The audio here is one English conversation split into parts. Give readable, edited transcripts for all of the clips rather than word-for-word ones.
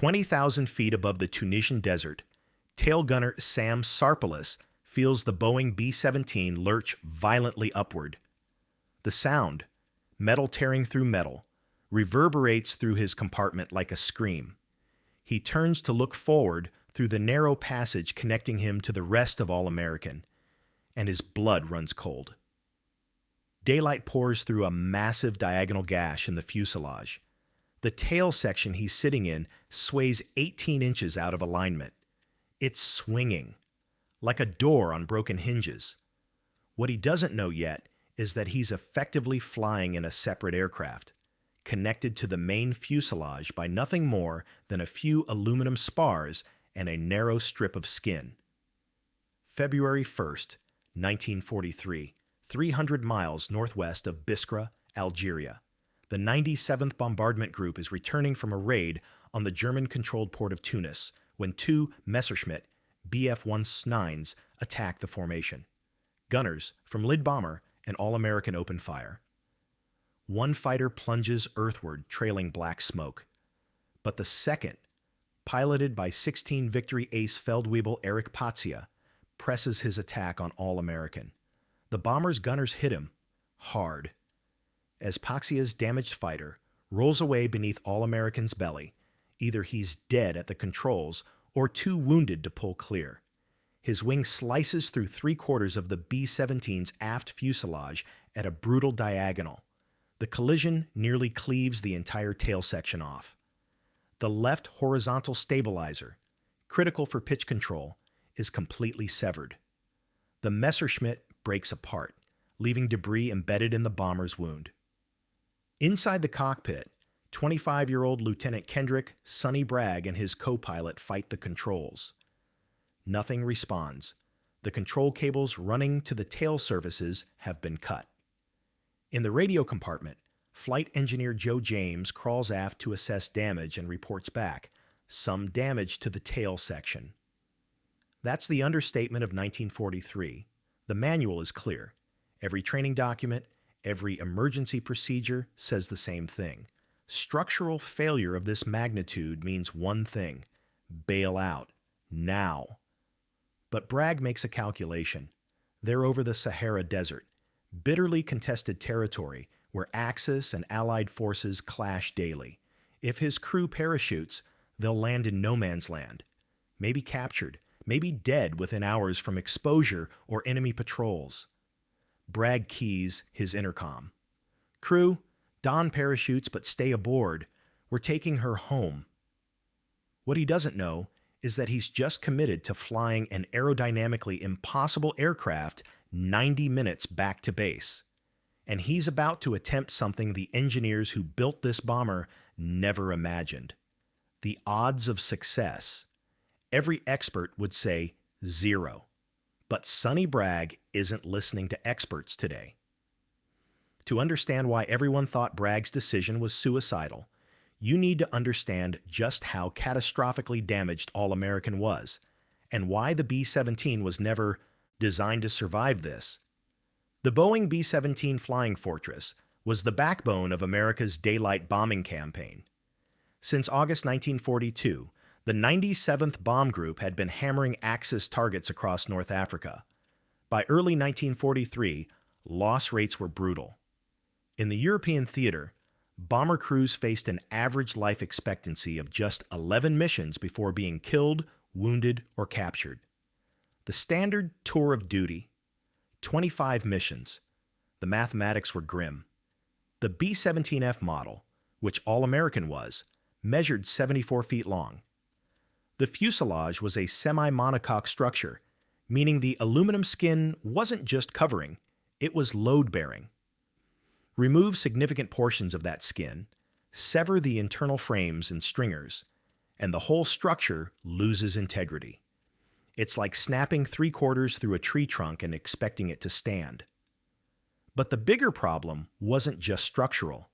20,000 feet above the Tunisian desert, tail gunner Sam Sarpelis feels the Boeing B-17 lurch violently upward. The sound, metal tearing through metal, reverberates through his compartment like a scream. He turns to look forward through the narrow passage connecting him to the rest of All American, and his blood runs cold. Daylight pours through a massive diagonal gash in the fuselage. The tail section he's sitting in sways 18 inches out of alignment. It's swinging, like a door on broken hinges. What he doesn't know yet is that he's effectively flying in a separate aircraft, connected to the main fuselage by nothing more than a few aluminum spars and a narrow strip of skin. February 1st, 1943, 300 miles northwest of Biskra, Algeria. The 97th Bombardment Group is returning from a raid on the German-controlled port of Tunis when two Messerschmitt Bf-109s attack the formation. Gunners from Lyd Bomber and All-American open fire. One fighter plunges earthward, trailing black smoke. But the second, piloted by 16 Victory Ace Feldwebel Erich Patzia, presses his attack on All-American. The bomber's gunners hit him hard. As Paxia's damaged fighter rolls away beneath All-American's belly, either he's dead at the controls or too wounded to pull clear. His wing slices through 3/4 of the B-17's aft fuselage at a brutal diagonal. The collision nearly cleaves the entire tail section off. The left horizontal stabilizer, critical for pitch control, is completely severed. The Messerschmitt breaks apart, leaving debris embedded in the bomber's wound. Inside the cockpit, 25-year-old Lieutenant Sonny Bragg and his co-pilot fight the controls. Nothing responds. The control cables running to the tail surfaces have been cut. In the radio compartment, Flight Engineer Joe James crawls aft to assess damage and reports back, some damage to the tail section. That's the understatement of 1943. The manual is clear. Every training document, every emergency procedure says the same thing. Structural failure of this magnitude means one thing: bail out, now. But Bragg makes a calculation. They're over the Sahara Desert, bitterly contested territory where Axis and Allied forces clash daily. If his crew parachutes, they'll land in no man's land, maybe captured, maybe dead within hours from exposure or enemy patrols. Bragg keys his intercom. "Crew, don parachutes but stay aboard. We're taking her home." What he doesn't know is that he's just committed to flying an aerodynamically impossible aircraft 90 minutes back to base. And he's about to attempt something the engineers who built this bomber never imagined. The odds of success, every expert would say 0. But Sonny Bragg isn't listening to experts today. To understand why everyone thought Bragg's decision was suicidal, you need to understand just how catastrophically damaged All-American was, and why the B-17 was never designed to survive this. The Boeing B-17 Flying Fortress was the backbone of America's daylight bombing campaign. Since August 1942, the 97th Bomb Group had been hammering Axis targets across North Africa. By early 1943, loss rates were brutal. In the European theater, bomber crews faced an average life expectancy of just 11 missions before being killed, wounded, or captured. The standard tour of duty, 25 missions. The mathematics were grim. The B-17F model, which All-American was, measured 74 feet long. The fuselage was a semi-monocoque structure, meaning the aluminum skin wasn't just covering, it was load-bearing. Remove significant portions of that skin, sever the internal frames and stringers, and the whole structure loses integrity. It's like snapping 3/4 through a tree trunk and expecting it to stand. But the bigger problem wasn't just structural,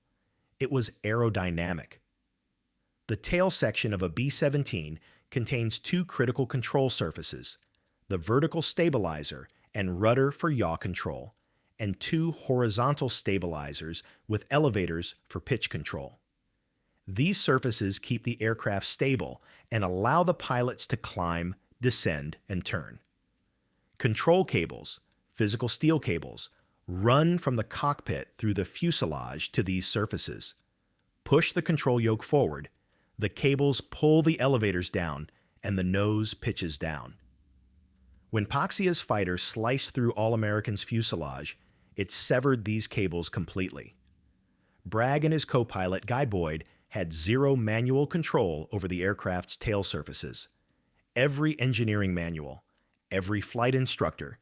it was aerodynamic. The tail section of a B-17 contains two critical control surfaces, the vertical stabilizer and rudder for yaw control, and two horizontal stabilizers with elevators for pitch control. These surfaces keep the aircraft stable and allow the pilots to climb, descend, and turn. Control cables, physical steel cables, run from the cockpit through the fuselage to these surfaces. Push the control yoke forward, the cables pull the elevators down, and the nose pitches down. When Paxia's fighter sliced through All-American's fuselage, it severed these cables completely. Bragg and his co-pilot, Guy Boyd, had zero manual control over the aircraft's tail surfaces. Every engineering manual, every flight instructor,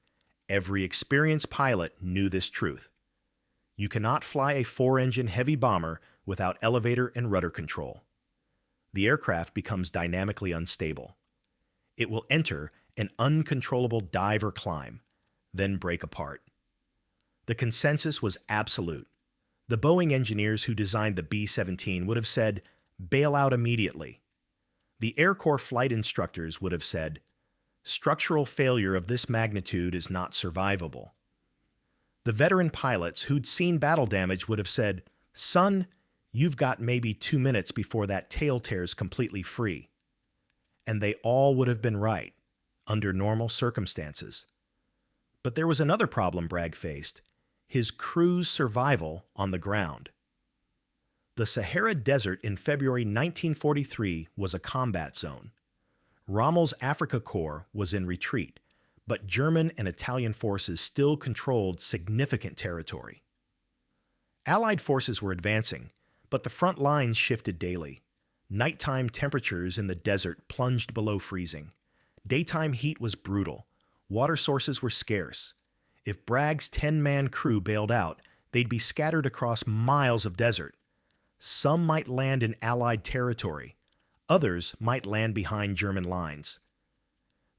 every experienced pilot knew this truth. You cannot fly a four-engine heavy bomber without elevator and rudder control. The aircraft becomes dynamically unstable. It will enter an uncontrollable dive or climb, then break apart. The consensus was absolute. The Boeing engineers who designed the B-17 would have said, "Bail out immediately." The Air Corps flight instructors would have said, "Structural failure of this magnitude is not survivable." The veteran pilots who'd seen battle damage would have said, "Son, you've got maybe 2 minutes before that tail tears completely free." And they all would have been right, under normal circumstances. But there was another problem Bragg faced: his crew's survival on the ground. The Sahara Desert in February 1943 was a combat zone. Rommel's Afrika Korps was in retreat, but German and Italian forces still controlled significant territory. Allied forces were advancing, but the front lines shifted daily. Nighttime temperatures in the desert plunged below freezing. Daytime heat was brutal. Water sources were scarce. If Bragg's 10-man crew bailed out, they'd be scattered across miles of desert. Some might land in Allied territory. Others might land behind German lines.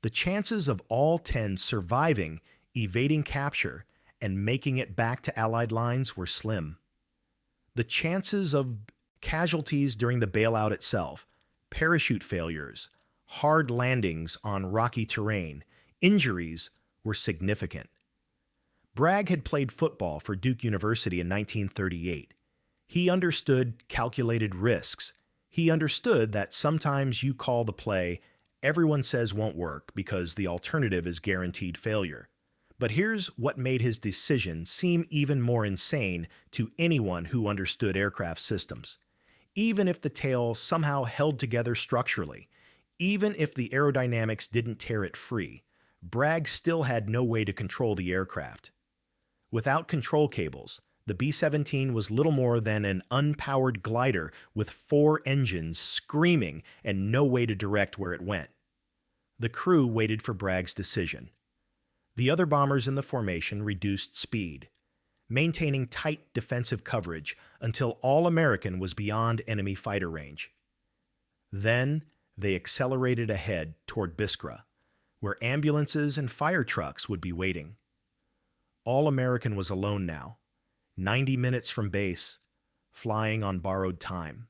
The chances of all 10 surviving, evading capture, and making it back to Allied lines were slim. The chances of casualties during the bailout itself, parachute failures, hard landings on rocky terrain, injuries were significant. Bragg had played football for Duke University in 1938. He understood calculated risks. He understood that sometimes you call the play everyone says won't work because the alternative is guaranteed failure. But here's what made his decision seem even more insane to anyone who understood aircraft systems. Even if the tail somehow held together structurally, even if the aerodynamics didn't tear it free, Bragg still had no way to control the aircraft. Without control cables, the B-17 was little more than an unpowered glider with 4 engines screaming and no way to direct where it went. The crew waited for Bragg's decision. The other bombers in the formation reduced speed, maintaining tight defensive coverage until All-American was beyond enemy fighter range. Then they accelerated ahead toward Biskra, where ambulances and fire trucks would be waiting. All-American was alone now, 90 minutes from base, flying on borrowed time.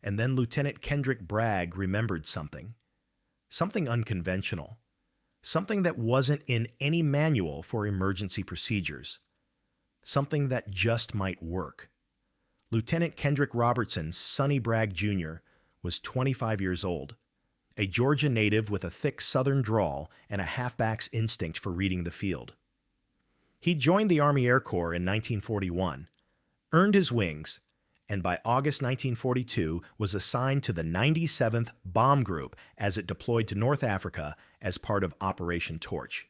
And then Lieutenant Kendrick Bragg remembered something unconventional, something that wasn't in any manual for emergency procedures, something that just might work. Lieutenant Kendrick Robertson's Sonny Bragg Jr. was 25 years old, a Georgia native with a thick Southern drawl and a halfback's instinct for reading the field. He joined the Army Air Corps in 1941, earned his wings, and by August 1942 was assigned to the 97th Bomb Group as it deployed to North Africa as part of Operation Torch.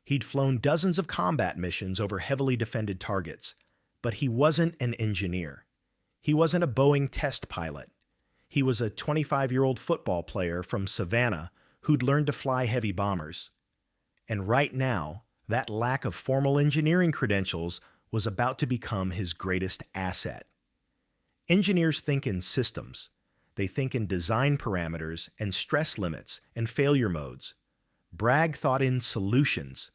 He'd flown dozens of combat missions over heavily defended targets, but he wasn't an engineer. He wasn't a Boeing test pilot. He was a 25-year-old football player from Savannah who'd learned to fly heavy bombers. And right now, that lack of formal engineering credentials was about to become his greatest asset. Engineers think in systems. They think in design parameters and stress limits and failure modes. Bragg thought in solutions.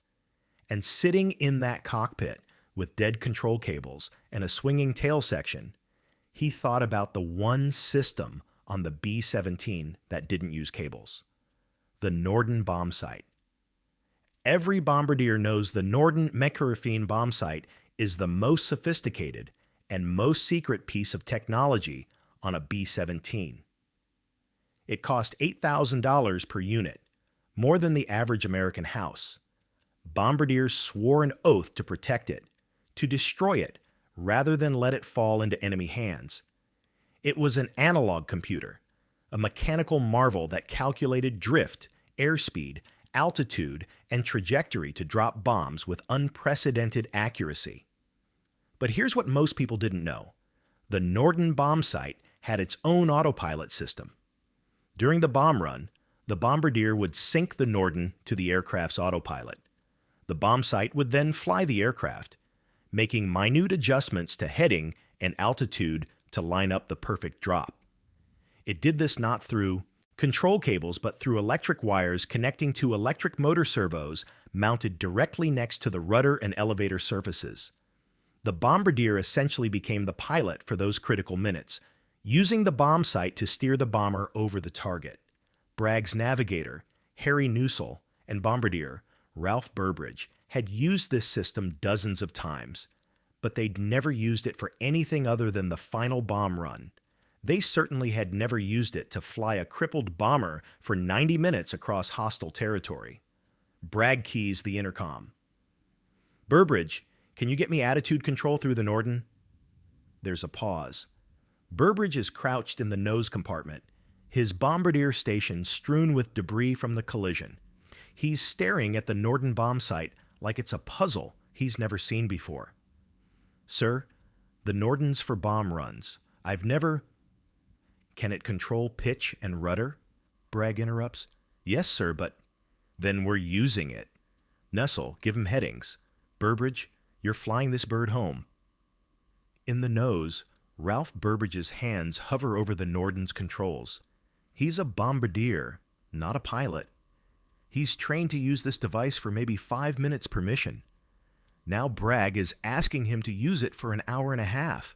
And sitting in that cockpit with dead control cables and a swinging tail section, he thought about the one system on the B-17 that didn't use cables: the Norden bombsight. Every bombardier knows the Norden Meckerfine bombsight is the most sophisticated and most secret piece of technology on a B-17. It cost $8,000 per unit, more than the average American house. Bombardiers swore an oath to protect it, to destroy it, rather than let it fall into enemy hands. It was an analog computer, a mechanical marvel that calculated drift, airspeed, altitude, and trajectory to drop bombs with unprecedented accuracy. But here's what most people didn't know. The Norden bombsight had its own autopilot system. During the bomb run, the bombardier would sync the Norden to the aircraft's autopilot. The bombsight would then fly the aircraft, making minute adjustments to heading and altitude to line up the perfect drop. It did this not through control cables, but through electric wires connecting to electric motor servos mounted directly next to the rudder and elevator surfaces. The bombardier essentially became the pilot for those critical minutes, using the bombsight to steer the bomber over the target. Bragg's navigator, Harry Newsell, and bombardier, Ralph Burbridge, had used this system dozens of times, but they'd never used it for anything other than the final bomb run. They certainly had never used it to fly a crippled bomber for 90 minutes across hostile territory. Bragg keys the intercom. "Burbridge, can you get me attitude control through the Norden?" There's a pause. Burbridge is crouched in the nose compartment, his bombardier station strewn with debris from the collision. He's staring at the Norden bombsight like it's a puzzle he's never seen before. "Sir, the Norden's for bomb runs. I've never—" "Can it control pitch and rudder?" Bragg interrupts. "Yes, sir, but—" "Then we're using it. Newsell, give him headings. Burbridge, you're flying this bird home." In the nose, Ralph Burbridge's hands hover over the Norden's controls. He's a bombardier, not a pilot. He's trained to use this device for maybe 5 minutes per mission. Now Bragg is asking him to use it for an hour and a half,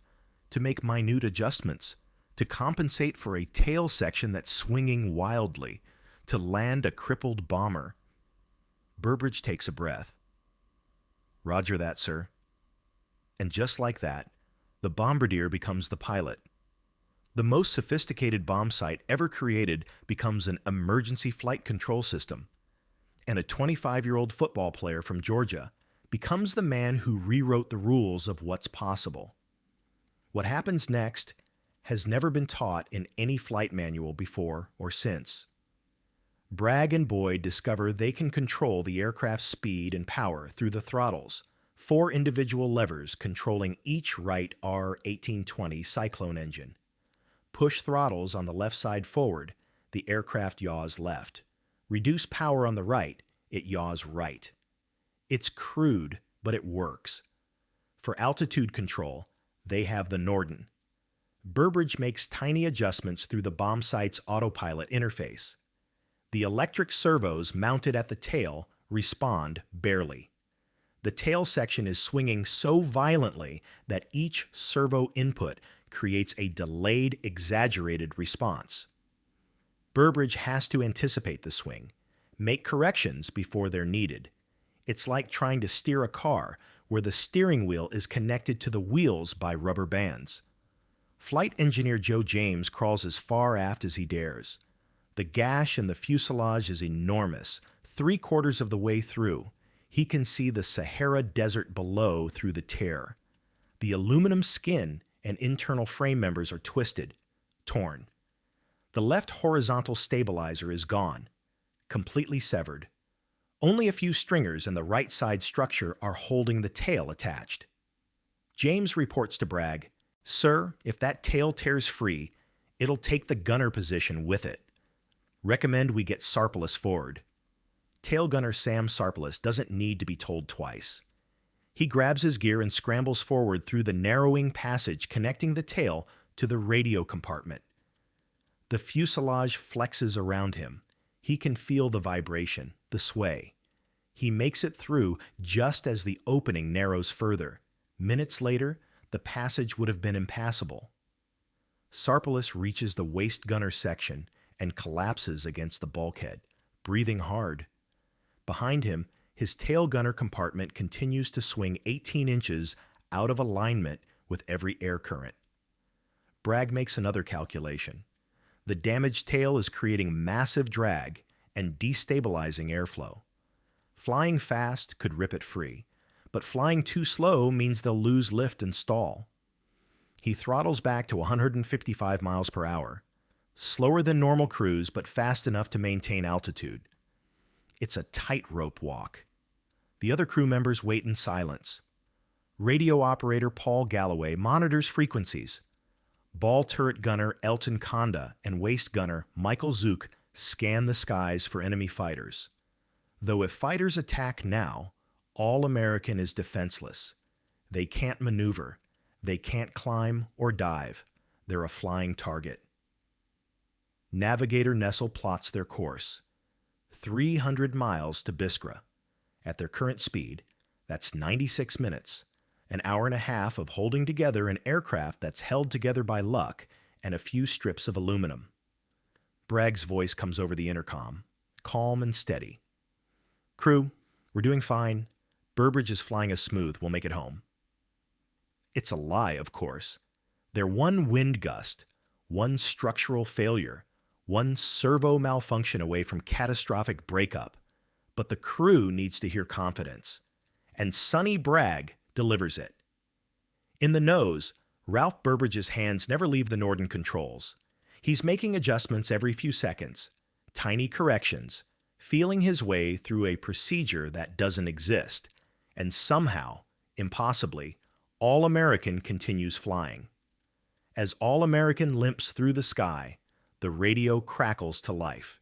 to make minute adjustments, to compensate for a tail section that's swinging wildly, to land a crippled bomber. Burbridge takes a breath. "Roger that, sir." And just like that, the bombardier becomes the pilot. The most sophisticated bombsight ever created becomes an emergency flight control system. And a 25-year-old football player from Georgia becomes the man who rewrote the rules of what's possible. What happens next has never been taught in any flight manual before or since. Bragg and Boyd discover they can control the aircraft's speed and power through the throttles, 4 individual levers controlling each Wright R-1820 Cyclone engine. Push throttles on the left side forward, the aircraft yaws left. Reduce power on the right, it yaws right. It's crude, but it works. For altitude control, they have the Norden. Burbridge makes tiny adjustments through the bombsight's autopilot interface. The electric servos mounted at the tail respond barely. The tail section is swinging so violently that each servo input creates a delayed, exaggerated response. Burbridge has to anticipate the swing, make corrections before they're needed. It's like trying to steer a car where the steering wheel is connected to the wheels by rubber bands. Flight engineer Joe James crawls as far aft as he dares. The gash in the fuselage is enormous, 3/4 of the way through. He can see the Sahara Desert below through the tear. The aluminum skin and internal frame members are twisted, torn. The left horizontal stabilizer is gone, completely severed. Only a few stringers in the right side structure are holding the tail attached. James reports to Bragg, "Sir, if that tail tears free, it'll take the gunner position with it. Recommend we get Sarpelis forward." Tail gunner Sam Sarpelis doesn't need to be told twice. He grabs his gear and scrambles forward through the narrowing passage connecting the tail to the radio compartment. The fuselage flexes around him. He can feel the vibration, the sway. He makes it through just as the opening narrows further. Minutes later, the passage would have been impassable. Sarpelis reaches the waist gunner section and collapses against the bulkhead, breathing hard. Behind him, his tail gunner compartment continues to swing 18 inches out of alignment with every air current. Bragg makes another calculation. The damaged tail is creating massive drag and destabilizing airflow. Flying fast could rip it free, but flying too slow means they'll lose lift and stall. He throttles back to 155 miles per hour, slower than normal cruise, but fast enough to maintain altitude. It's a tightrope walk. The other crew members wait in silence. Radio operator Paul Galloway monitors frequencies. Ball turret gunner Elton Conda and waist gunner Michael Zook scan the skies for enemy fighters. Though if fighters attack now, All-American is defenseless. They can't maneuver. They can't climb or dive. They're a flying target. Navigator Nessel plots their course. 300 miles to Biskra. At their current speed, that's 96 minutes, an hour and a half of holding together an aircraft that's held together by luck and a few strips of aluminum. Bragg's voice comes over the intercom, calm and steady. "Crew, we're doing fine. Burbridge is flying us smooth. We'll make it home." It's a lie, of course. They're one wind gust, one structural failure, one servo malfunction away from catastrophic breakup. But the crew needs to hear confidence. And Sonny Bragg delivers it. In the nose, Ralph Burbridge's hands never leave the Norden controls. He's making adjustments every few seconds, tiny corrections, feeling his way through a procedure that doesn't exist. And somehow, impossibly, All-American continues flying. As All-American limps through the sky, the radio crackles to life.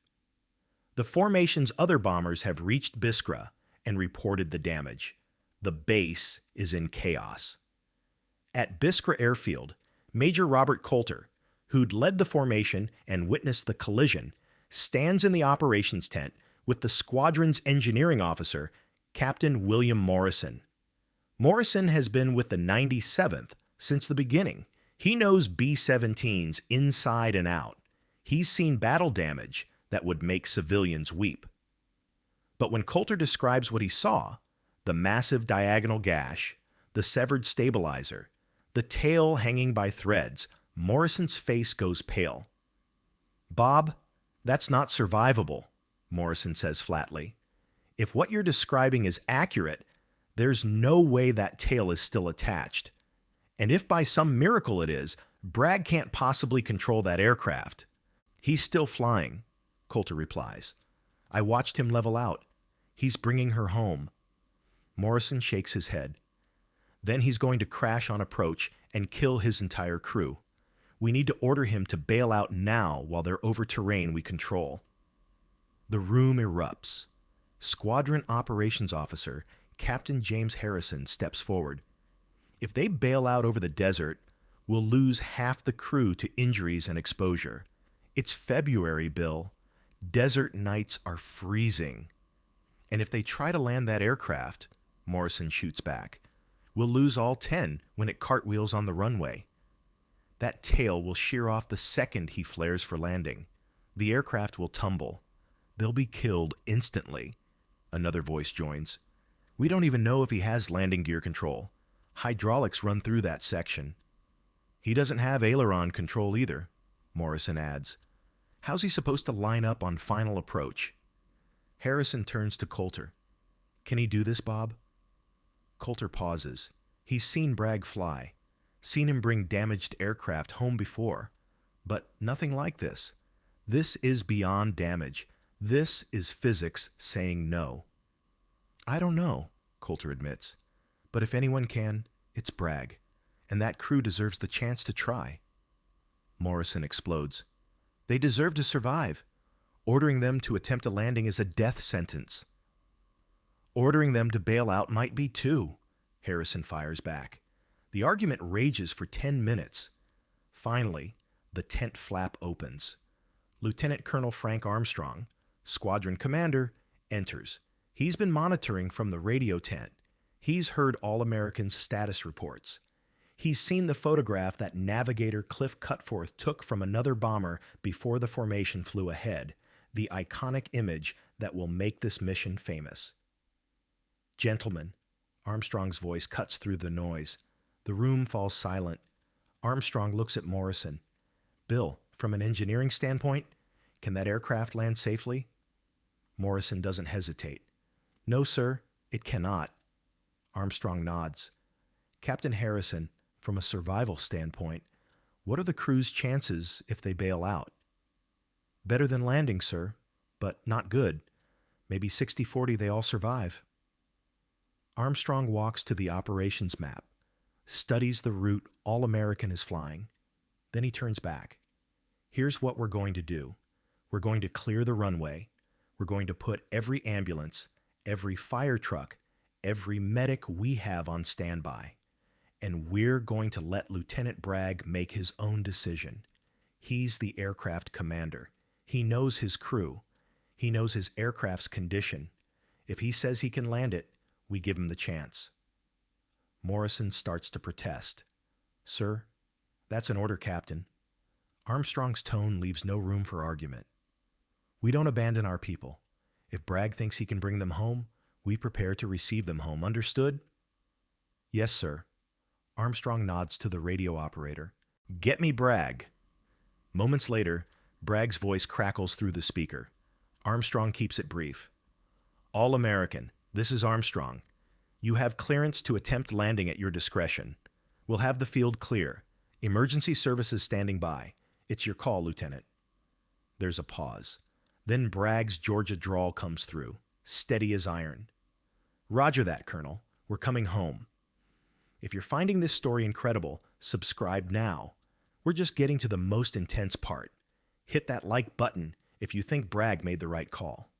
The formation's other bombers have reached Biskra and reported the damage. The base is in chaos. At Biskra Airfield, Major Robert Coulter, who'd led the formation and witnessed the collision, stands in the operations tent with the squadron's engineering officer, Captain William Morrison. Morrison has been with the 97th since the beginning. He knows B-17s inside and out. He's seen battle damage that would make civilians weep. But when Coulter describes what he saw, the massive diagonal gash, the severed stabilizer, the tail hanging by threads, Morrison's face goes pale. "Bob, that's not survivable," Morrison says flatly. "If what you're describing is accurate, there's no way that tail is still attached. And if by some miracle it is, Bragg can't possibly control that aircraft." "He's still flying," Coulter replies. "I watched him level out. He's bringing her home." Morrison shakes his head. "Then he's going to crash on approach and kill his entire crew. We need to order him to bail out now while they're over terrain we control." The room erupts. Squadron Operations Officer Captain James Harrison steps forward. "If they bail out over the desert, we'll lose half the crew to injuries and exposure. It's February, Bill. Desert nights are freezing. And if they try to land that aircraft," Morrison shoots back, "we'll lose all 10 when it cartwheels on the runway. That tail will shear off the second he flares for landing. The aircraft will tumble. They'll be killed instantly." Another voice joins. "We don't even know if he has landing gear control. Hydraulics run through that section." "He doesn't have aileron control either," Morrison adds. "How's he supposed to line up on final approach?" Harrison turns to Coulter. "Can he do this, Bob?" Coulter pauses. He's seen Bragg fly, seen him bring damaged aircraft home before, but nothing like this. This is beyond damage. This is physics saying no. "I don't know," Coulter admits, "but if anyone can, it's Bragg, and that crew deserves the chance to try." Morrison explodes. "They deserve to survive. Ordering them to attempt a landing is a death sentence." "Ordering them to bail out might be too," Harrison fires back. The argument rages for 10 minutes. Finally, the tent flap opens. Lieutenant Colonel Frank Armstrong, squadron commander, enters. He's been monitoring from the radio tent. He's heard All-American's status reports. He's seen the photograph that Navigator Cliff Cutforth took from another bomber before the formation flew ahead, the iconic image that will make this mission famous. "Gentlemen," Armstrong's voice cuts through the noise. The room falls silent. Armstrong looks at Morrison. Bill, from an engineering standpoint, can that aircraft land safely? Morrison doesn't hesitate. No, sir, it cannot. Armstrong nods. Captain Harrison, from a survival standpoint, what are the crew's chances if they bail out? Better than landing, sir, but not good. Maybe 60-40 they all survive. Armstrong walks to the operations map, studies the route All-American is flying. Then he turns back. Here's what we're going to do. We're going to clear the runway. We're going to put every ambulance, every fire truck, every medic we have on standby. And we're going to let Lieutenant Bragg make his own decision. He's the aircraft commander. He knows his crew. He knows his aircraft's condition. If he says he can land it, we give him the chance. Morrison starts to protest. Sir, that's an order, Captain. Armstrong's tone leaves no room for argument. We don't abandon our people. If Bragg thinks he can bring them home, we prepare to receive them home. Understood? Yes, sir. Armstrong nods to the radio operator. Get me Bragg. Moments later, Bragg's voice crackles through the speaker. Armstrong keeps it brief. All-American, this is Armstrong. You have clearance to attempt landing at your discretion. We'll have the field clear. Emergency services standing by. It's your call, Lieutenant. There's a pause. Then Bragg's Georgia drawl comes through, steady as iron. Roger that, Colonel. We're coming home. If you're finding this story incredible, subscribe now. We're just getting to the most intense part. Hit that like button if you think Bragg made the right call.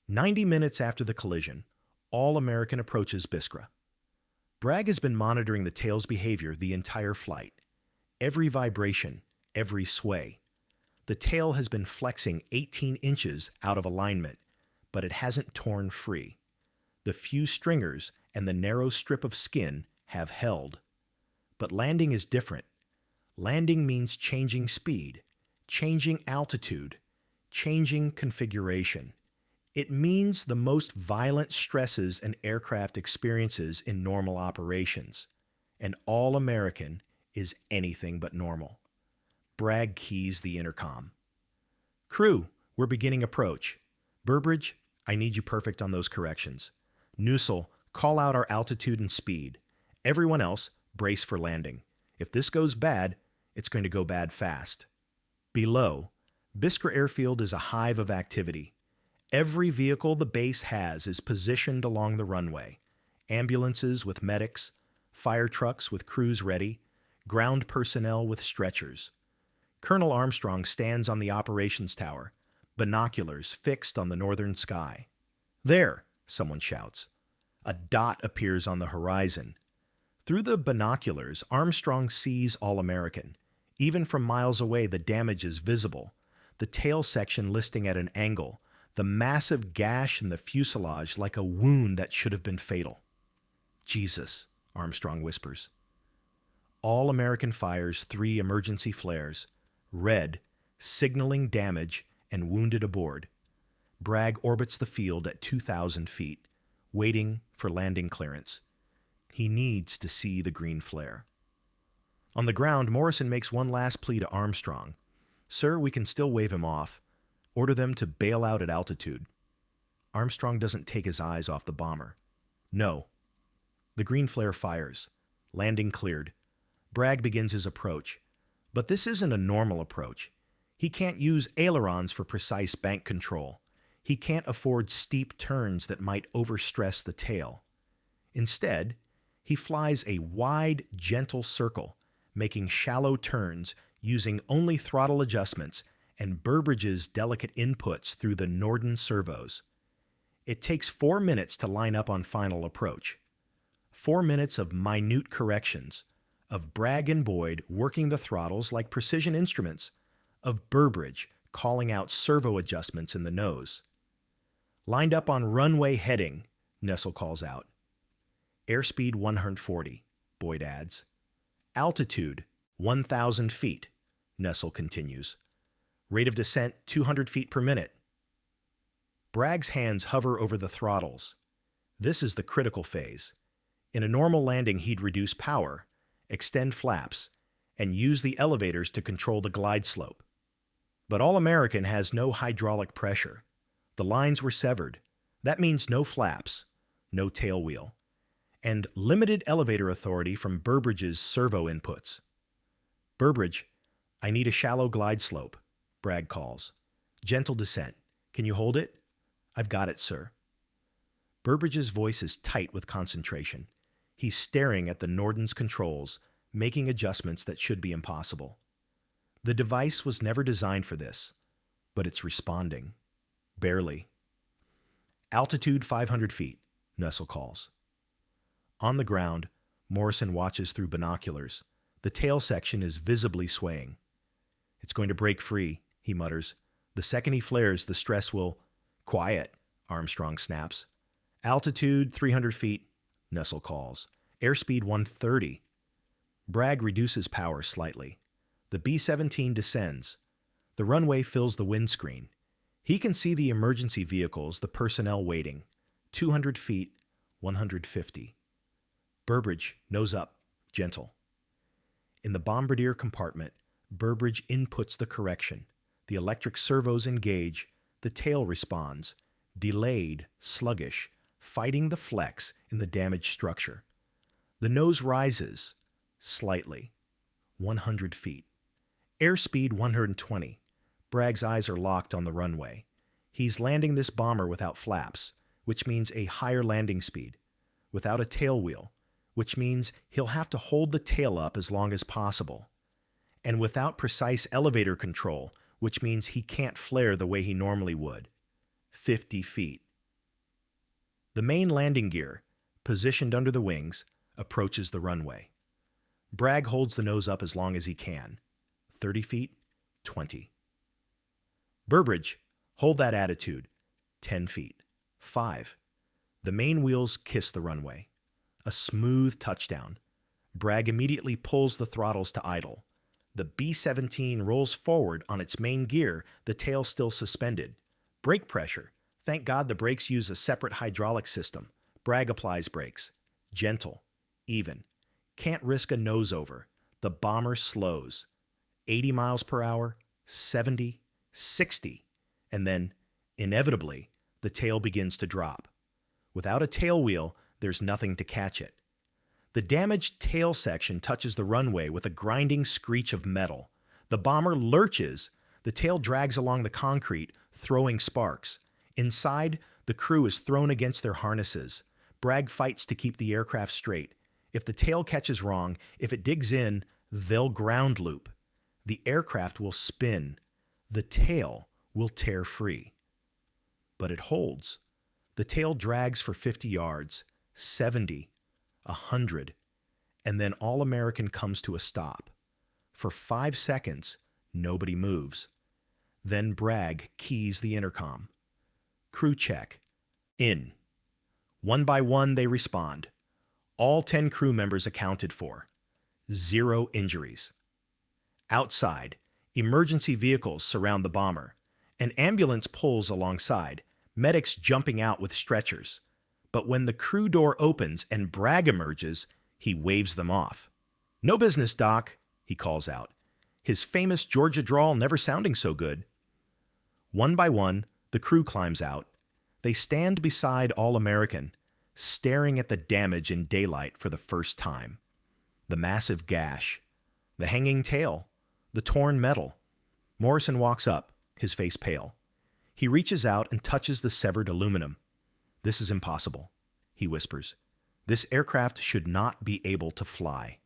90 minutes after the collision, All-American approaches Biskra. Bragg has been monitoring the tail's behavior the entire flight. Every vibration, every sway. The tail has been flexing 18 inches out of alignment, but it hasn't torn free. The few stringers and the narrow strip of skin have held. But landing is different. Landing means changing speed, changing altitude, changing configuration. It means the most violent stresses an aircraft experiences in normal operations. And All-American is anything but normal. Bragg keys the intercom. Crew, we're beginning approach. Burbridge, I need you perfect on those corrections. Nussel, call out our altitude and speed. Everyone else, brace for landing. If this goes bad, it's going to go bad fast. Below, Biskra Airfield is a hive of activity. Every vehicle the base has is positioned along the runway. Ambulances with medics, fire trucks with crews ready, ground personnel with stretchers. Colonel Armstrong stands on the operations tower, binoculars fixed on the northern sky. There, someone shouts. A dot appears on the horizon. Through the binoculars, Armstrong sees All-American. Even from miles away, the damage is visible. The tail section listing at an angle, the massive gash in the fuselage like a wound that should have been fatal. Jesus, Armstrong whispers. All-American fires 3 emergency flares, red, signaling damage and wounded aboard. Bragg orbits the field at 2,000 feet, waiting for landing clearance. He needs to see the green flare. On the ground, Morrison makes one last plea to Armstrong. Sir, we can still wave him off. Order them to bail out at altitude. Armstrong doesn't take his eyes off the bomber. No. The green flare fires. Landing cleared. Bragg begins his approach. But this isn't a normal approach. He can't use ailerons for precise bank control. He can't afford steep turns that might overstress the tail. Instead, he flies a wide, gentle circle, making shallow turns using only throttle adjustments and Burbridge's delicate inputs through the Norden servos. It takes 4 minutes to line up on final approach. 4 minutes of minute corrections, of Bragg and Boyd working the throttles like precision instruments, of Burbridge calling out servo adjustments in the nose. Lined up on runway heading, Nessel calls out. Airspeed 140, Boyd adds. Altitude 1,000 feet, Nessel continues. Rate of descent 200 feet per minute. Bragg's hands hover over the throttles. This is the critical phase. In a normal landing, he'd reduce power, extend flaps, and use the elevators to control the glide slope. But All-American has no hydraulic pressure. The lines were severed. That means no flaps, no tail wheel, and limited elevator authority from Burbridge's servo inputs. "Burbridge, I need a shallow glide slope," Bragg calls. "Gentle descent. Can you hold it?" "I've got it, sir." Burbridge's voice is tight with concentration. He's staring at the Norden's controls, making adjustments that should be impossible. The device was never designed for this, but it's responding. Barely. "Altitude 500 feet, Nessel calls. On the ground, Morrison watches through binoculars. The tail section is visibly swaying. "It's going to break free," he mutters. "The second he flares, the stress will—" "Quiet," Armstrong snaps. "Altitude 300 feet, Nessel calls. "Airspeed 130. Bragg reduces power slightly. The B-17 descends. The runway fills the windscreen. He can see the emergency vehicles, the personnel waiting. 200 feet, 150. "Burbridge, nose up, gentle." In the bombardier compartment, Burbridge inputs the correction. The electric servos engage. The tail responds. Delayed, sluggish, fighting the flex in the damaged structure. The nose rises, slightly. 100 feet. Airspeed 120. Bragg's eyes are locked on the runway. He's landing this bomber without flaps, which means a higher landing speed. Without a tail wheel, which means he'll have to hold the tail up as long as possible. And without precise elevator control, which means he can't flare the way he normally would. 50 feet. The main landing gear, positioned under the wings, approaches the runway. Bragg holds the nose up as long as he can. 30 feet, 20. "Burbridge, hold that attitude. 10 feet. 5. The main wheels kiss the runway. A smooth touchdown. Bragg immediately pulls the throttles to idle. The B-17 rolls forward on its main gear, the tail still suspended. Brake pressure. Thank God the brakes use a separate hydraulic system. Bragg applies brakes. Gentle. Even. Can't risk a nose over. The bomber slows. 80 miles per hour, 70, 60, and then, inevitably, the tail begins to drop. Without a tail wheel, there's nothing to catch it. The damaged tail section touches the runway with a grinding screech of metal. The bomber lurches. The tail drags along the concrete, throwing sparks. Inside, the crew is thrown against their harnesses. Bragg fights to keep the aircraft straight. If the tail catches wrong, if it digs in, they'll ground loop. The aircraft will spin. The tail will tear free. But it holds. The tail drags for 50 yards, 70, 100, and then All-American comes to a stop. For 5 seconds, nobody moves. Then Bragg keys the intercom. "Crew check. In." One by one, they respond. All 10 crew members accounted for. 0 injuries. Outside, emergency vehicles surround the bomber. An ambulance pulls alongside, medics jumping out with stretchers. But when the crew door opens and Bragg emerges, he waves them off. "No business, Doc," he calls out, his famous Georgia drawl never sounding so good. One by one, the crew climbs out. They stand beside All-American, staring at the damage in daylight for the first time. The massive gash, the hanging tail, the torn metal. Morrison walks up, his face pale. He reaches out and touches the severed aluminum. "This is impossible," he whispers. "This aircraft should not be able to fly."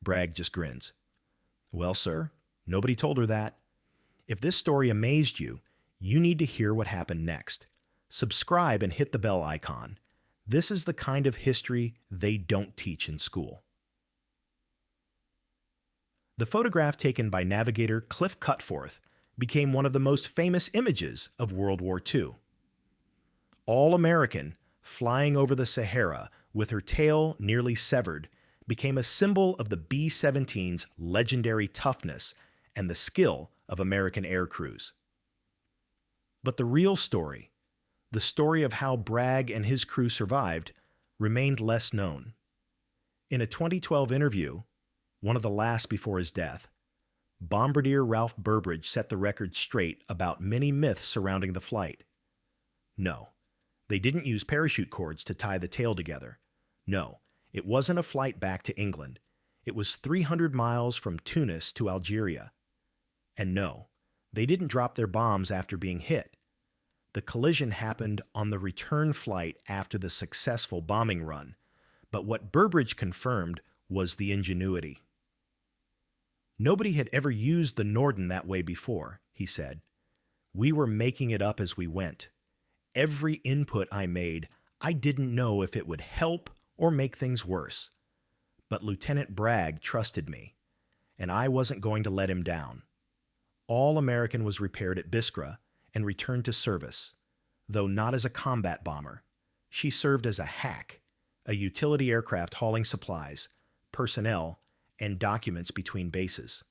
Bragg just grins. "Well, sir, nobody told her that. If this story amazed you, you need to hear what happened next. Subscribe and hit the bell icon. This is the kind of history they don't teach in school." The photograph taken by navigator Cliff Cutforth became one of the most famous images of World War II. All-American, flying over the Sahara with her tail nearly severed, became a symbol of the B-17's legendary toughness and the skill of American air crews. But the real story, the story of how Bragg and his crew survived, remained less known. In a 2012 interview, one of the last before his death, Bombardier Ralph Burbridge set the record straight about many myths surrounding the flight. No, they didn't use parachute cords to tie the tail together. No, it wasn't a flight back to England. It was 300 miles from Tunis to Algeria. And no, they didn't drop their bombs after being hit. The collision happened on the return flight after the successful bombing run, but what Burbridge confirmed was the ingenuity. Nobody had ever used the Norden that way before, he said. We were making it up as we went. Every input I made, I didn't know if it would help or make things worse. But Lieutenant Bragg trusted me, and I wasn't going to let him down. All American was repaired at Biskra and returned to service, though not as a combat bomber. She served as a hack, a utility aircraft hauling supplies, personnel, and documents between bases.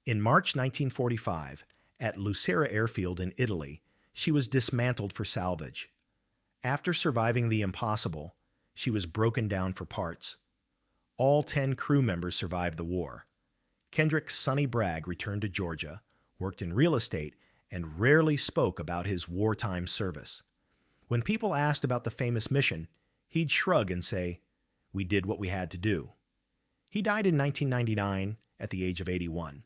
In March 1945, at Lucera Airfield in Italy, she was dismantled for salvage. After surviving the impossible, she was broken down for parts. All 10 crew members survived the war. Kendrick Sonny Bragg returned to Georgia, worked in real estate, and rarely spoke about his wartime service. When people asked about the famous mission, he'd shrug and say, "We did what we had to do." He died in 1999 at the age of 81.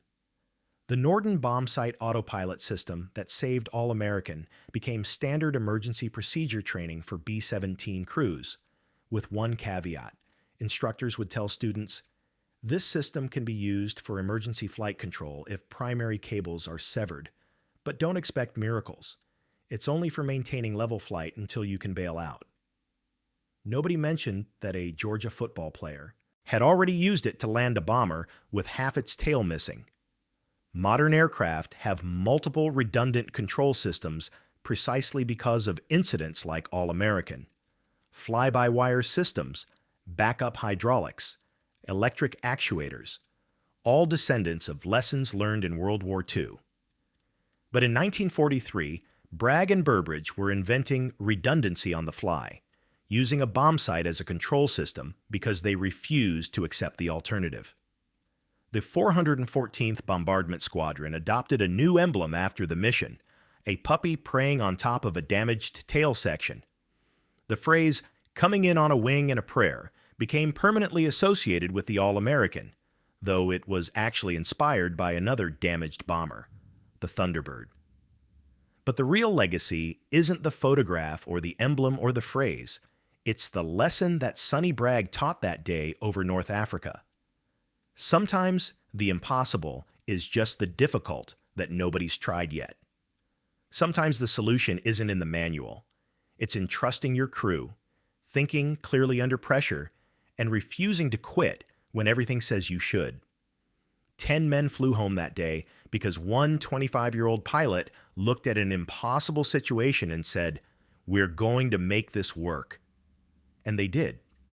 The Norden bombsight autopilot system that saved All American became standard emergency procedure training for B-17 crews, with one caveat. Instructors would tell students, "This system can be used for emergency flight control if primary cables are severed, but don't expect miracles. It's only for maintaining level flight until you can bail out." Nobody mentioned that a Georgia football player had already used it to land a bomber with half its tail missing. Modern aircraft have multiple redundant control systems precisely because of incidents like All American. Fly-by-wire systems, backup hydraulics, electric actuators, all descendants of lessons learned in World War II. But in 1943, Bragg and Burbridge were inventing redundancy on the fly, using a bombsight as a control system because they refused to accept the alternative. The 414th Bombardment Squadron adopted a new emblem after the mission, a puppy preying on top of a damaged tail section. The phrase, "coming in on a wing and a prayer," became permanently associated with the All-American, though it was actually inspired by another damaged bomber, the Thunderbird. But the real legacy isn't the photograph or the emblem or the phrase. It's the lesson that Sonny Bragg taught that day over North Africa. Sometimes the impossible is just the difficult that nobody's tried yet. Sometimes the solution isn't in the manual. It's in trusting your crew, thinking clearly under pressure, and refusing to quit when everything says you should. 10 men flew home that day because one 25-year-old pilot looked at an impossible situation and said, "We're going to make this work." And they did.